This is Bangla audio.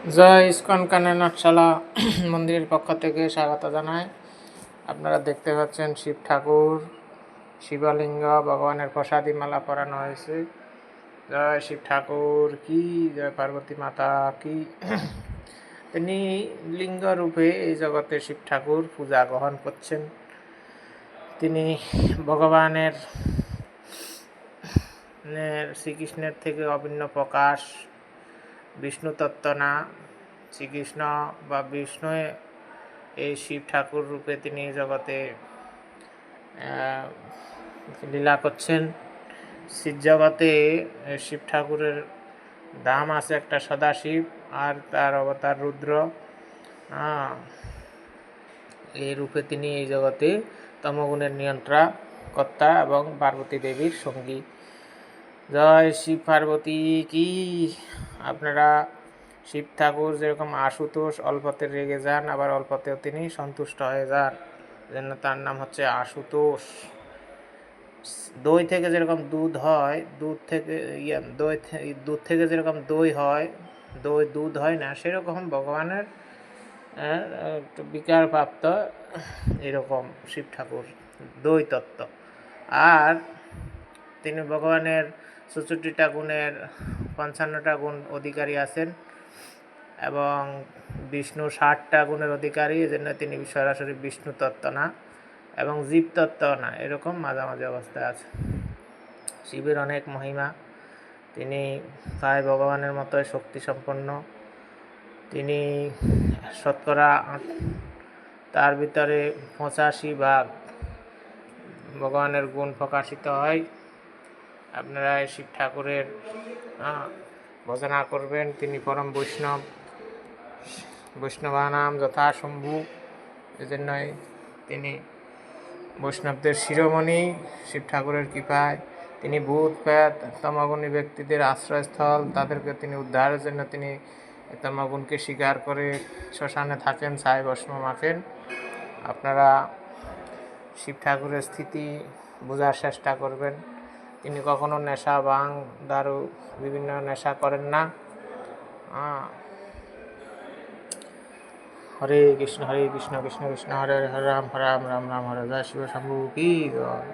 জয় ইস্কন কানের নাটশালা মন্দিরের পক্ষ থেকে স্বাগত জানাই। আপনারা দেখতে পাচ্ছেন শিব ঠাকুর, শিবলিঙ্গ, ভগবানের প্রসাদী মালা পরানো হয়েছে। জয় শিব ঠাকুর কি, জয় পার্বতী মাতা কি। তিনি লিঙ্গ রূপে এই জগতে শিব ঠাকুর পূজা গ্রহণ করছেন। তিনি ভগবানের শ্রীকৃষ্ণের থেকে অভিন্ন প্রকাশ, বিষ্ণু তত্ত্ব না। শ্রীকৃষ্ণ বা বিষ্ণু এই শিব ঠাকুর রূপে তিনি জগতে লীলা করছেন। শিব জগতে শিব ঠাকুরের দাম আছে একটা সদাশিব, আর তার অবতার রুদ্র। এই রূপে তিনি এই জগতে তমগুণের নিয়ন্ত্রণ কর্তা এবং পার্বতী দেবীর সঙ্গী। জয় শিব পার্বতী কি। আপনারা শিব ঠাকুর যেরকম আশুতোষ, অল্পতে রেগে যান, আবার অল্পতেও তিনি সন্তুষ্ট হয়ে যান, জন্য তার নাম হচ্ছে আশুতোষ। দই থেকে যেরকম দুধ হয়, দুধ থেকে যেরকম দই হয়, দুধ হয় না, সেরকম ভগবানের বিকারপ্রাপ্ত এরকম শিব ঠাকুর দই তত্ত্ব। আর তিনি ভগবানের 64টা গুণের 55টা গুণ অধিকারী আছেন, এবং বিষ্ণু 60টা গুণের অধিকারী, এজন্য তিনি সরাসরি বিষ্ণু তত্ত্ব না এবং জীব তত্ত্ব না, এরকম মাঝামাঝি অবস্থায় আছে। শিবের অনেক মহিমা, তিনি প্রায় ভগবানের মতোই শক্তিসম্পন্ন। তিনি শতকরা তার ভিতরে 85 ভাগ ভগবানের গুণ প্রকাশিত হয়। আপনারা শিব ঠাকুরের ভজনা করবেন। তিনি পরম বৈষ্ণবানাম যথা শম্ভু, এজন্যই তিনি বৈষ্ণবদের শিরোমণি। শিব ঠাকুরের কৃপায় তিনি ভূত প্রেত তমগুণী ব্যক্তিদের আশ্রয়স্থল, তাদেরকে তিনি উদ্ধারের জন্য তিনি তমগুণকে স্বীকার করে শ্মশানে থাকেন, ছাই ভস্ম মাখেন। আপনারা শিব ঠাকুরের স্থিতি বোঝার চেষ্টা করবেন। তিনি কখনো নেশা, ভাং, দারু, বিভিন্ন নেশা করেন না। হরে কৃষ্ণ কৃষ্ণ কৃষ্ণ হরে হরে, হরে রাম রাম রাম হরে। জয় শিব শম্ভু কি জয়।